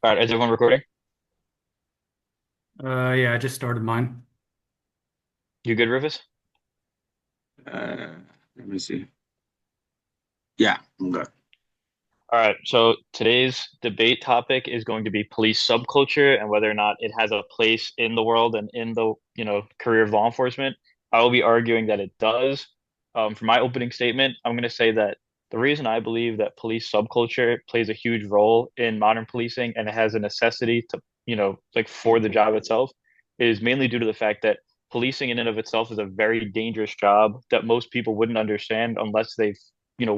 All right, is everyone recording? Yeah, I just started mine. You good, Rufus? Uh, Let me see. Yeah, I'm good. All right, so today's debate topic is going to be police subculture and whether or not it has a place in the world and in the, career of law enforcement. I will be arguing that it does. For my opening statement, I'm going to say that the reason I believe that police subculture plays a huge role in modern policing and it has a necessity to, like for the job itself is mainly due to the fact that policing in and of itself is a very dangerous job that most people wouldn't understand unless they've,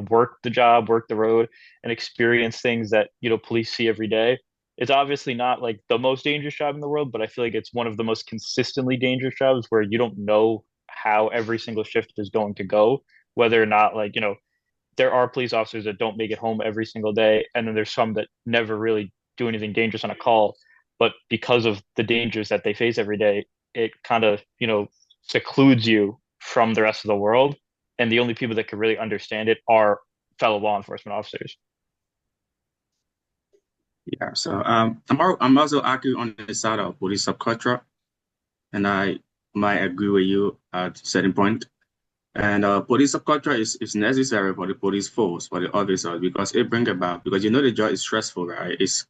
worked the job, worked the road and experience things that, police see every day. It's obviously not like the most dangerous job in the world, but I feel like it's one of the most consistently dangerous jobs where you don't know how every single shift is going to go, whether or not like, there are police officers that don't make it home every single day, and then there's some that never really do anything dangerous on a call. But because of the dangers that they face every day, it kind of, secludes you from the rest of the world. And the only people that could really understand it are fellow law enforcement officers. Yeah, so I'm also arguing on the side of police subculture, and I might agree with you at a certain point. And police subculture is necessary for the police force, for the officers, because it brings about because the job is stressful, right? It's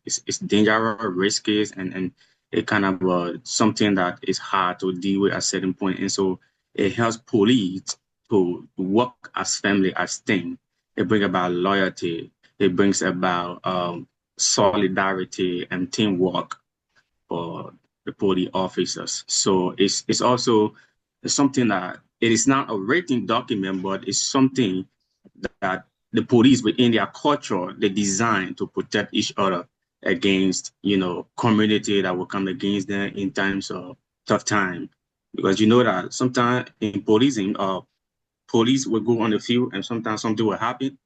dangerous, risky, and it kind of something that is hard to deal with at a certain point. And so it helps police to work as family, as team. It brings about loyalty. It brings about solidarity and teamwork for the police officers. So it's also something that it is not a written document, but it's something that the police within their culture they design to protect each other against community that will come against them in times of tough time. Because you know that sometimes in policing, police will go on the field and sometimes something will happen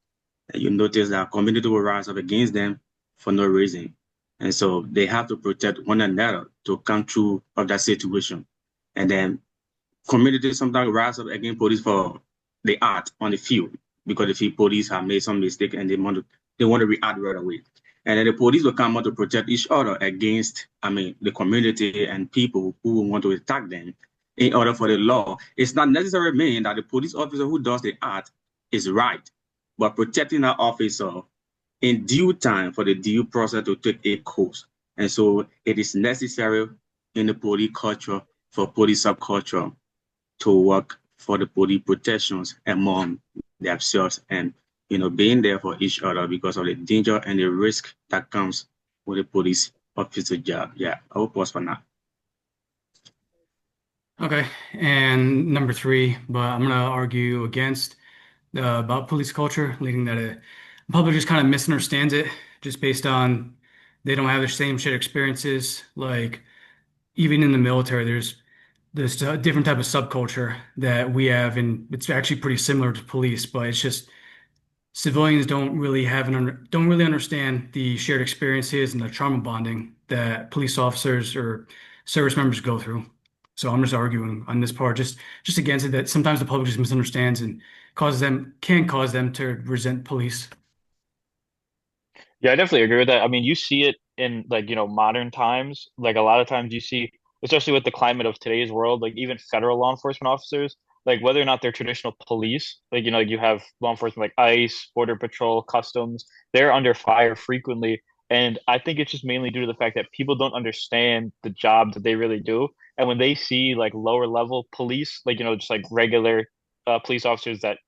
and you notice that community will rise up against them for no reason. And so they have to protect one another to come through of that situation. And then community sometimes rise up against police for the art on the field because the field police have made some mistake and they want to react right away. And then the police will come out to protect each other against, the community and people who want to attack them in order for the law. It's not necessarily mean that the police officer who does the act is right, but protecting that officer in due time for the due process to take a course. And so it is necessary in the police culture for police subculture to work for the police protections among themselves and being there for each other because of the danger and the risk that comes with the police officer job. Yeah, I will pause for now. Okay, and number three, but I'm gonna argue against about police culture, leading that the public just kind of misunderstands it just based on they don't have the same shared experiences. Like even in the military, there's this different type of subculture that we have, and it's actually pretty similar to police, but it's just civilians don't really understand the shared experiences and the trauma bonding that police officers or service members go through. So I'm just arguing on this part, just against it that sometimes the public just misunderstands and can cause them to resent police. Yeah, I definitely agree with that. I mean, you see it in like, modern times. Like a lot of times you see, especially with the climate of today's world, like even federal law enforcement officers, like whether or not they're traditional police, like, like you have law enforcement like ICE, Border Patrol, Customs, they're under fire frequently. And I think it's just mainly due to the fact that people don't understand the job that they really do. And when they see like lower level police, like, just like regular police officers that,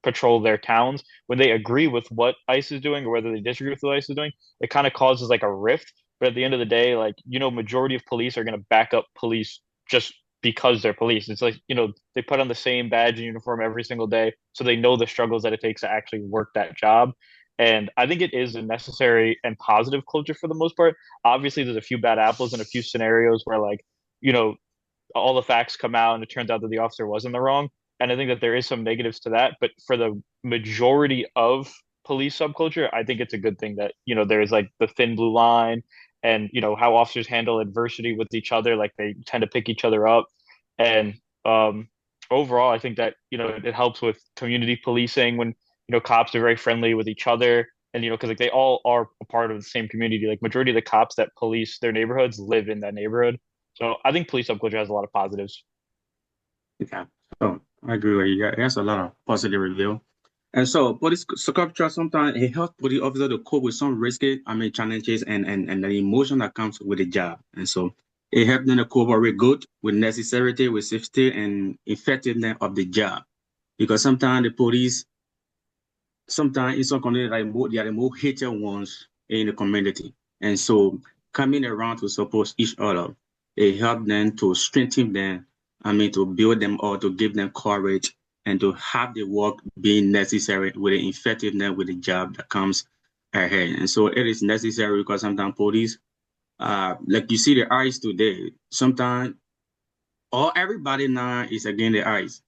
patrol their towns, when they agree with what ICE is doing or whether they disagree with what ICE is doing, it kind of causes like a rift. But at the end of the day, like, majority of police are going to back up police just because they're police. It's like, they put on the same badge and uniform every single day. So they know the struggles that it takes to actually work that job. And I think it is a necessary and positive culture for the most part. Obviously, there's a few bad apples and a few scenarios where, like, you know, all the facts come out and it turns out that the officer was in the wrong. And I think that there is some negatives to that. But for the majority of police subculture, I think it's a good thing that, there's like the thin blue line and, how officers handle adversity with each other. Like they tend to pick each other up. And overall, I think that, it helps with community policing when, cops are very friendly with each other. And because like they all are a part of the same community. Like majority of the cops that police their neighborhoods live in that neighborhood. So I think police subculture has a lot of positives. Yeah. So I agree with you. Yeah, there's a lot of positive review. And so police culture sometimes it helps police officer to cope with some risky, challenges and the emotion that comes with the job. And so it helps them to cooperate good with necessity, with safety and effectiveness of the job. Because sometimes the police, sometimes in some community, they are the more hated ones in the community. And so coming around to support each other, it helps them to strengthen them, to build them or to give them courage and to have the work being necessary with the effectiveness with the job that comes ahead. And so it is necessary because sometimes police, like you see the eyes today, sometimes all everybody now is against the eyes.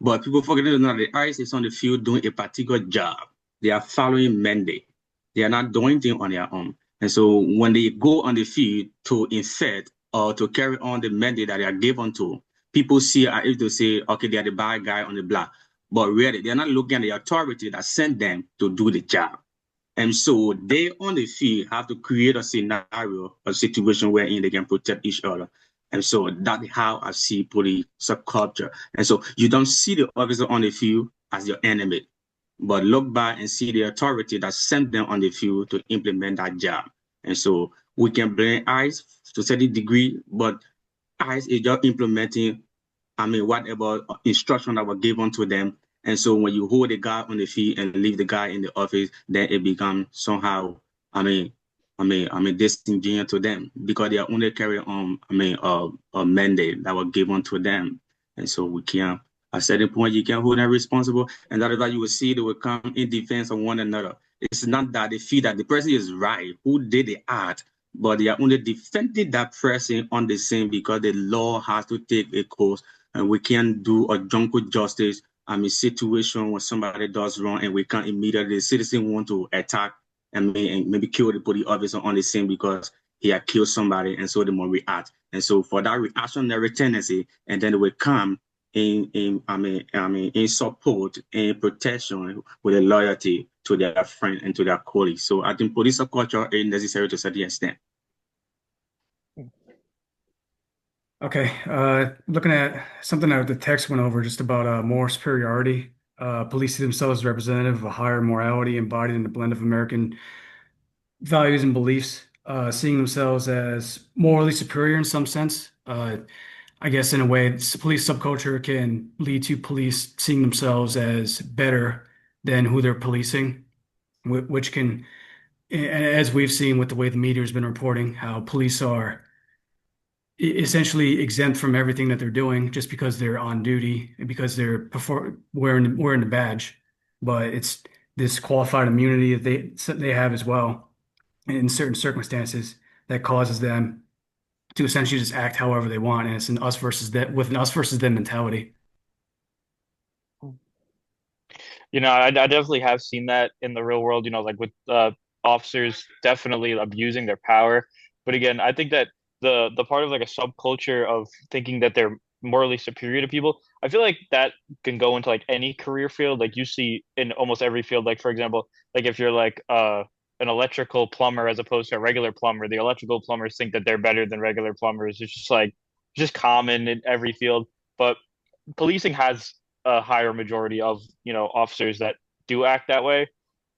But people forget that now the ICE is on the field doing a particular job. They are following mandate. They are not doing things on their own. And so when they go on the field to infect or to carry on the mandate that they are given to, people see if to say, okay, they are the bad guy on the block. But really, they are not looking at the authority that sent them to do the job. And so they on the field have to create a scenario, a situation wherein they can protect each other. And so that's how I see police subculture. And so you don't see the officer on the field as your enemy, but look back and see the authority that sent them on the field to implement that job. And so we can blame ICE to a certain degree, but ICE is just implementing whatever instruction that were given to them. And so when you hold the guy on the field and leave the guy in the office, then it becomes somehow, disingenuous to them because they are only carrying on, a mandate that was given to them. And so we can't, at a certain point, you can't hold them responsible. And that is why you will see they will come in defense of one another. It's not that they feel that the person is right, who did the act, but they are only defending that person on the scene because the law has to take a course and we can't do a jungle justice situation when somebody does wrong and we can't immediately the citizen want to attack and maybe kill the police officer on the scene because he had killed somebody and so they must react. And so for that reactionary tendency, and then they will come in support and protection with a loyalty to their friend and to their colleagues. So I think police culture is necessary to a certain extent. Okay, looking at something that the text went over just about moral superiority. Police see themselves as representative of a higher morality embodied in the blend of American values and beliefs, seeing themselves as morally superior in some sense. I guess in a way, police subculture can lead to police seeing themselves as better than who they're policing, which can, as we've seen with the way the media has been reporting, how police are essentially exempt from everything that they're doing just because they're on duty and because they're wearing the badge. But it's this qualified immunity that they have as well in certain circumstances that causes them to essentially just act however they want, and it's an us versus that with an us versus them mentality. I definitely have seen that in the real world, like with officers definitely abusing their power. But again, I think that the part of like a subculture of thinking that they're morally superior to people, I feel like that can go into like any career field. Like you see in almost every field, like for example, like if you're like an electrical plumber as opposed to a regular plumber, the electrical plumbers think that they're better than regular plumbers. It's just common in every field. But policing has a higher majority of officers that do act that way.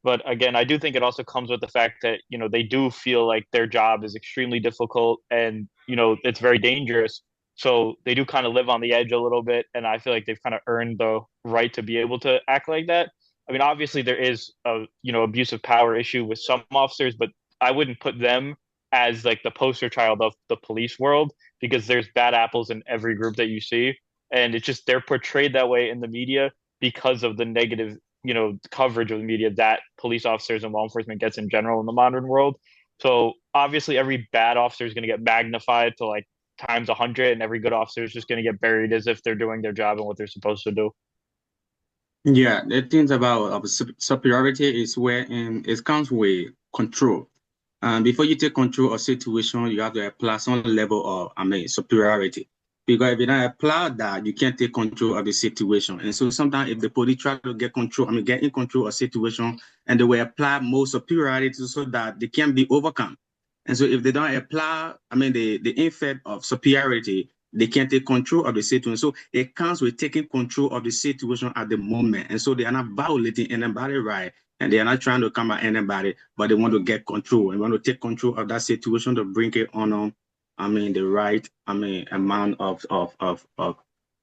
But again, I do think it also comes with the fact that they do feel like their job is extremely difficult and it's very dangerous. So they do kind of live on the edge a little bit, and I feel like they've kind of earned the right to be able to act like that. I mean, obviously there is a abuse of power issue with some officers, but I wouldn't put them as like the poster child of the police world because there's bad apples in every group that you see, and it's just they're portrayed that way in the media because of the negative coverage of the media that police officers and law enforcement gets in general in the modern world. So obviously every bad officer is going to get magnified to like times 100, and every good officer is just going to get buried as if they're doing their job and what they're supposed to do. Yeah, the things about superiority is where it comes with control. And before you take control of situation, you have to apply some level of, superiority. Because if you don't apply that, you can't take control of the situation. And so sometimes if the police try to get control, get in control of situation, and they will apply more superiority so that they can be overcome. And so if they don't apply, the effect of superiority, they can't take control of the situation. So it comes with taking control of the situation at the moment. And so they are not violating anybody's right. And they are not trying to come at anybody, but they want to get control and want to take control of that situation to bring it on the right, amount of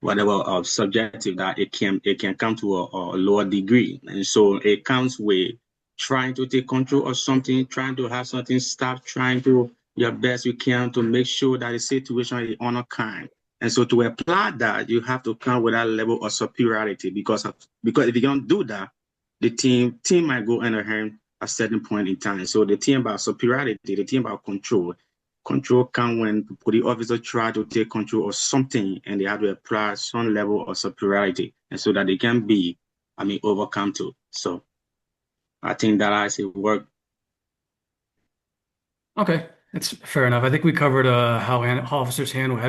whatever of subjective that it can come to a lower degree. And so it comes with trying to take control of something, trying to have something stop, trying to your best you can to make sure that the situation is on a kind. And so to apply that, you have to come with that level of superiority because if you don't do that, the team might go under him at a certain point in time. So the team about superiority, the team about control. Control can when police officers try to take control of something and they have to apply some level of superiority and so that they can be, overcome to. So I think that I say work. Okay, that's fair enough. I think we covered how officers handle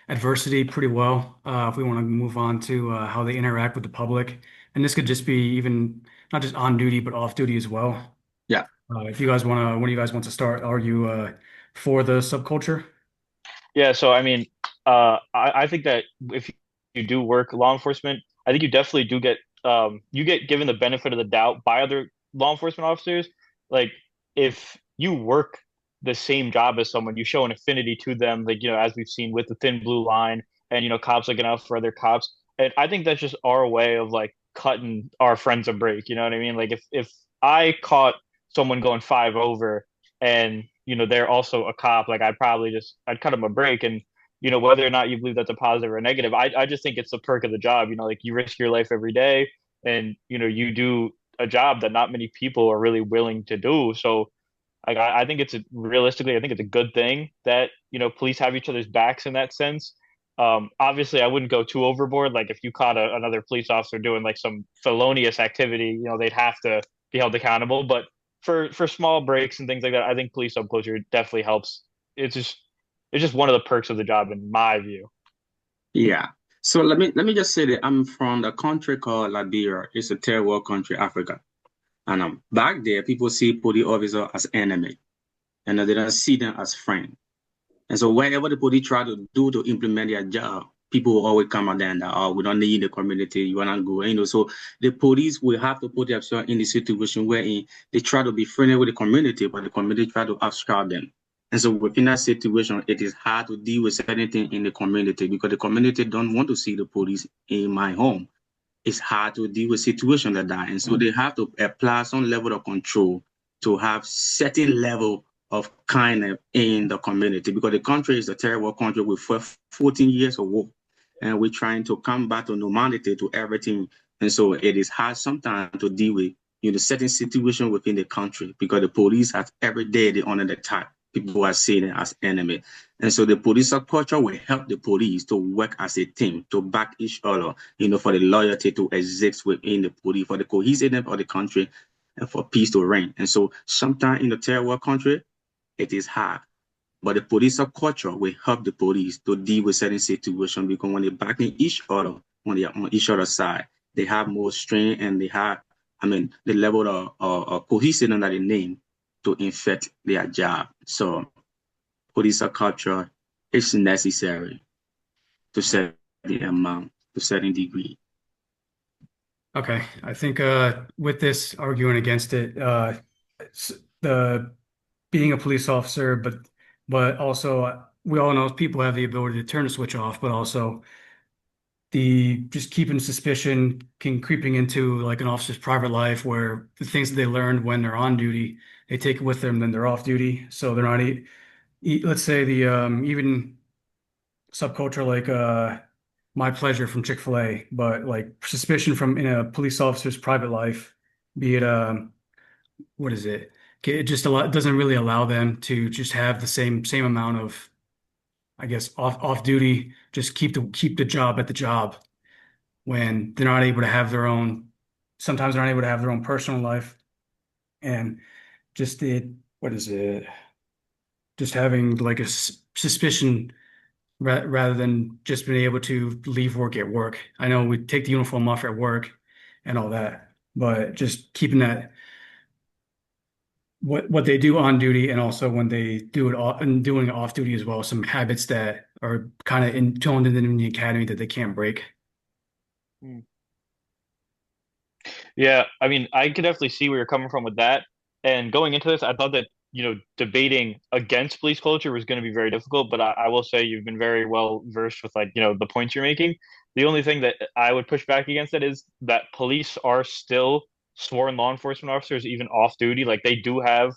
adversity pretty well. If we want to move on to how they interact with the public, and this could just be even not just on duty but off duty as well. Yeah. If you guys want to, one of you guys wants to start, argue for the subculture? Yeah, so I mean, I think that if you do work law enforcement, I think you definitely do get you get given the benefit of the doubt by other law enforcement officers. Like if you work the same job as someone, you show an affinity to them, like as we've seen with the thin blue line and cops looking out for other cops. And I think that's just our way of like cutting our friends a break, you know what I mean? Like if I caught someone going five over and they're also a cop, like I'd cut them a break. And whether or not you believe that's a positive or a negative, I just think it's the perk of the job. Like you risk your life every day, and you do a job that not many people are really willing to do. So like I think realistically, I think it's a good thing that police have each other's backs in that sense. Obviously, I wouldn't go too overboard. Like if you caught another police officer doing like some felonious activity, they'd have to be held accountable. But for small breaks and things like that, I think police subculture definitely helps. It's just one of the perks of the job in my view. Yeah. So let me just say that I'm from the country called Liberia. It's a third world country, Africa. And back there, people see police officer as enemy, and they don't see them as friend. And so whenever the police try to do to implement their job, people will always come at them that, oh, we don't need the community, you wanna go. So the police will have to put themselves in the situation where they try to be friendly with the community, but the community try to obstruct them. And so within that situation, it is hard to deal with anything in the community because the community don't want to see the police in my home. It's hard to deal with situations like that. And so they have to apply some level of control to have certain level of kindness in the community because the country is a terrible country with 14 years of war. And we're trying to come back to normality to everything. And so it is hard sometimes to deal with certain situation within the country because the police have every day they honor the attack. People are seeing it as enemy. And so the police culture will help the police to work as a team, to back each other, for the loyalty to exist within the police, for the cohesiveness of the country, and for peace to reign. And so sometimes in the third world country, it is hard. But the police culture will help the police to deal with certain situations because when they're backing each other, when they are on each other's side, they have more strength and they have, the level of cohesiveness that they need to infect their job. So police culture is necessary to certain amount, to certain degree. Okay, I think with this arguing against it, the being a police officer, but also we all know people have the ability to turn the switch off, but also the just keeping suspicion can creeping into like an officer's private life where the things that they learned when they're on duty, they take it with them, then they're off duty. So they're not, let's say the even subculture like My Pleasure from Chick-fil-A, but like suspicion from in a police officer's private life, be it what is it? It just doesn't really allow them to just have the same amount of, I guess, off duty, just keep the job at the job when they're not able to have their own, sometimes they're not able to have their own personal life. And what is it? Just having like a suspicion rather than just being able to leave work at work. I know we take the uniform off at work and all that, but just keeping that what they do on duty and also when they do it off and doing it off duty as well, some habits that are kind of intoned in the academy that they can't break. Hmm. Yeah, I mean, I could definitely see where you're coming from with that. And going into this, I thought that, debating against police culture was going to be very difficult, but I will say you've been very well versed with like, the points you're making. The only thing that I would push back against it is that police are still sworn law enforcement officers, even off duty. Like they do have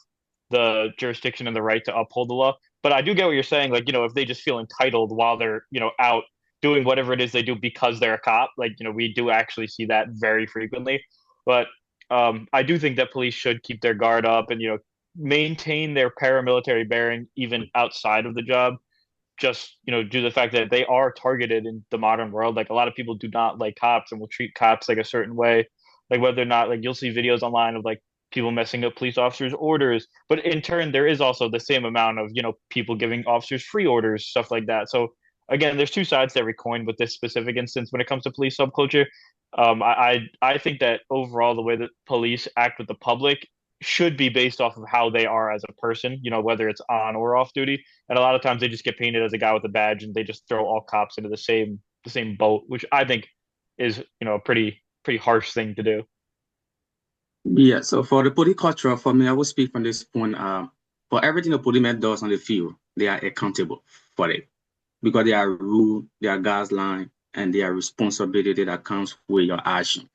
the jurisdiction and the right to uphold the law. But I do get what you're saying. Like, if they just feel entitled while they're, out doing whatever it is they do because they're a cop, like, we do actually see that very frequently. But I do think that police should keep their guard up and maintain their paramilitary bearing even outside of the job. Just due to the fact that they are targeted in the modern world. Like a lot of people do not like cops and will treat cops like a certain way. Like whether or not like you'll see videos online of like people messing up police officers' orders, but in turn there is also the same amount of people giving officers free orders, stuff like that. So again, there's two sides to every coin with this specific instance when it comes to police subculture. I think that overall the way that police act with the public should be based off of how they are as a person, whether it's on or off duty. And a lot of times they just get painted as a guy with a badge and they just throw all cops into the same boat, which I think is, a pretty harsh thing to do. Yeah, so for the police culture, for me, I will speak from this point. For everything the policeman does on the field, they are accountable for it because they are rule, they are guidelines, and they are responsibility that comes with your action.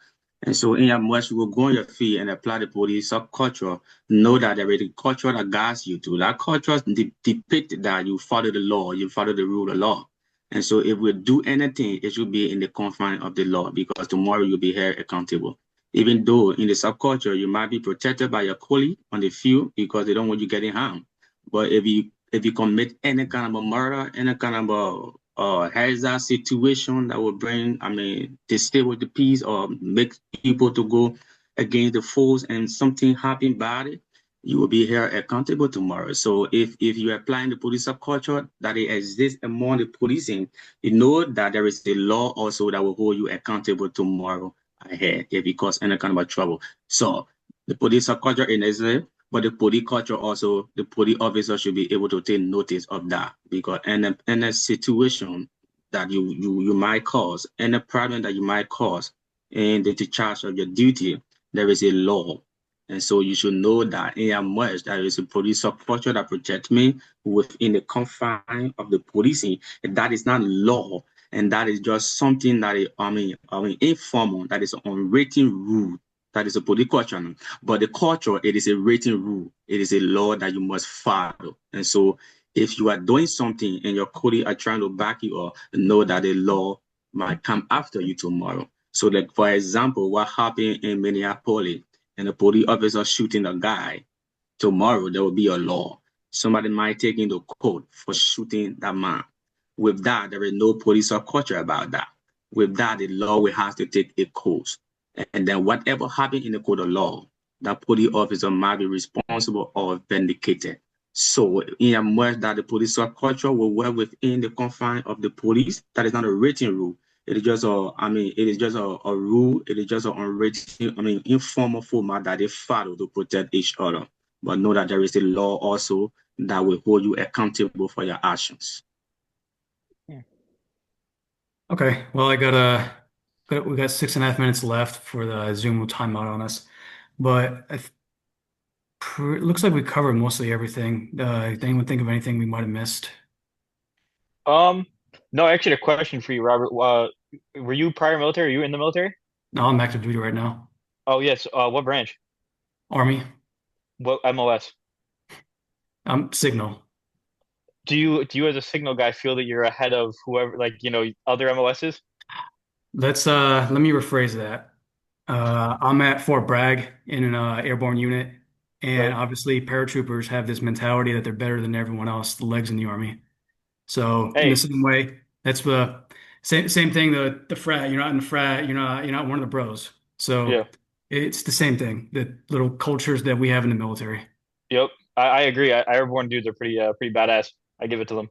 And so, in your much you will go on your feet and apply the police subculture, know that there is a culture that guides you to. That culture depict that you follow the law, you follow the rule of law. And so, if we do anything, it should be in the confine of the law because tomorrow you'll be held accountable. Even though in the subculture you might be protected by your colleague on the field because they don't want you getting harmed. But if you commit any kind of a murder, any kind of a hazard situation that will bring, disturb the peace or make people to go against the force and something happen bad, you will be here accountable tomorrow. So if you're applying the police subculture that it exists among the policing, you know that there is a law also that will hold you accountable tomorrow ahead if you cause any kind of trouble. So the police subculture in Israel, but the police culture also, the police officer should be able to take notice of that because in a situation that you might cause, any problem that you might cause in the discharge of your duty, there is a law. And so you should know that in a much there is a police culture that protects me within the confine of the policing. And that is not law. And that is just something that is, informal, that is an unwritten rule. That is a police culture. But the culture, it is a written rule. It is a law that you must follow. And so if you are doing something and your colleagues are trying to back you up, know that the law might come after you tomorrow. So like, for example, what happened in Minneapolis and the police officer shooting a guy, tomorrow there will be a law. Somebody might take into court for shooting that man. With that, there is no police or culture about that. With that, the law will have to take a course. And then whatever happened in the court of law, that police officer might be responsible or vindicated. So in a much that the police culture will work within the confine of the police, that is not a written rule. It is just a rule. It is just an unwritten, informal format that they follow to protect each other. But know that there is a law also that will hold you accountable for your actions. Okay, well, we got 6.5 minutes left for the Zoom timeout on us, but it looks like we covered mostly everything. Did anyone think of anything we might have missed? Um, no, actually, a question for you, Robert. Were you prior military? Are you in the military? No, I'm active duty right now. Oh, yes. What branch? Army, What MOS? I'm Signal. Do you as a signal guy feel that you're ahead of whoever, like, other MOSs? Let me rephrase that. I'm at Fort Bragg in an airborne unit, and Right. obviously paratroopers have this mentality that they're better than everyone else, the legs in the Army. So in the Hey, same way, that's the same thing. The frat, you're not in the frat, you're not one of the bros. yeah. So it's the same thing. The little cultures that we have in the military. Yep. I agree. Airborne dudes are pretty badass. I give it to them.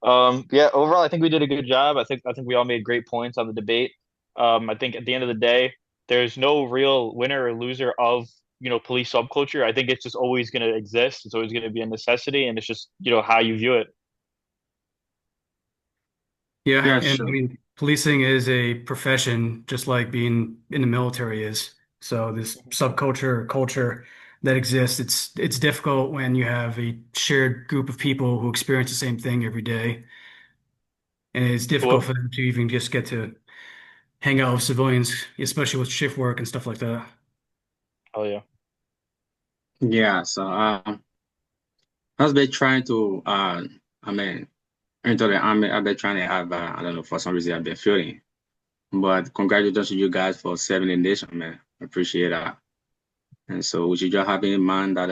Yeah, overall, I think we did a good job. I think we all made great points on the debate. I think at the end of the day, there's no real winner or loser of, police subculture. I think it's just always going to exist. It's always going to be a necessity, and it's just, how you view it. Yeah, Yeah, and I sure. mean, policing is a profession just like being in the military is. So this subculture or culture that exists, it's difficult when you have a shared group of people who experience the same thing every day. And it's difficult Well, for them to even just get to hang out with civilians, especially with shift work and stuff like that. oh yeah. Yeah, so I've been trying to I mean into the army. I've been trying to have I don't know, for some reason I've been feeling. But congratulations to you guys for serving the nation, man. I appreciate that. And so we should just have in mind that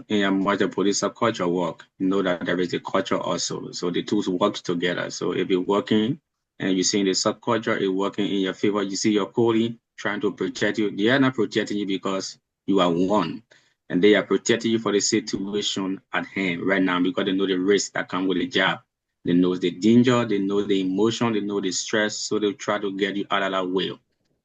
in a much the police culture work, you know that there is a culture also. So the two work together. So if you're working and you're seeing the subculture is working in your favor, you see your colleague trying to protect you. They are not protecting you because you are one. And they are protecting you for the situation at hand right now because they know the risk that come with the job. They know the danger, they know the emotion, they know the stress. So they try to get you out of that way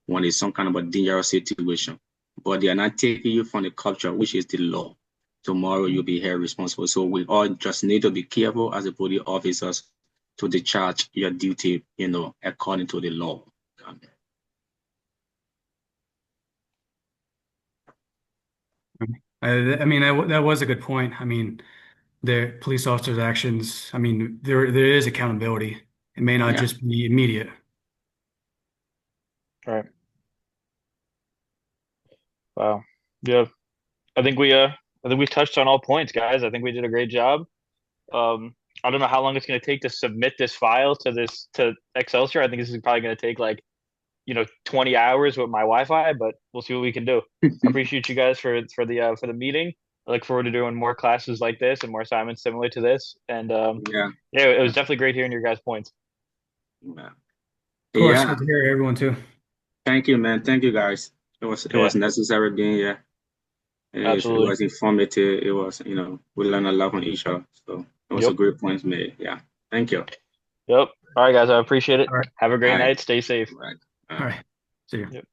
when it's some kind of a dangerous situation. But they are not taking you from the culture, which is the law. Tomorrow you'll be held responsible. So we all just need to be careful as a police officers to discharge your duty, according to the law. Um, I mean, that was a good point. I mean, the police officers' actions, I mean, there is accountability. It may not yeah, just be immediate. All right. Wow. Yeah. I think we uh I think we touched on all points, guys. I think we did a great job. Um, I don't know how long it's going to take to submit this file to Excelsior. I think this is probably going to take like 20 hours with my Wi-Fi, but we'll see what we can do. I appreciate you guys for the meeting. I look forward to doing more classes like this and more assignments similar to this. And yeah, yeah, it yeah, was definitely great hearing your guys' points. yeah. Of course, Yeah, good to hear everyone too. thank you, man. Thank you, guys. It was Yeah, necessary being here. It absolutely. was informative. It was, we learned a lot from each other. So it was a Yep. great point made. Yeah. Thank you. Yep. All right, guys. I appreciate it. All right. Have a All great right. night. Stay safe. Right. All right. See you. Yep.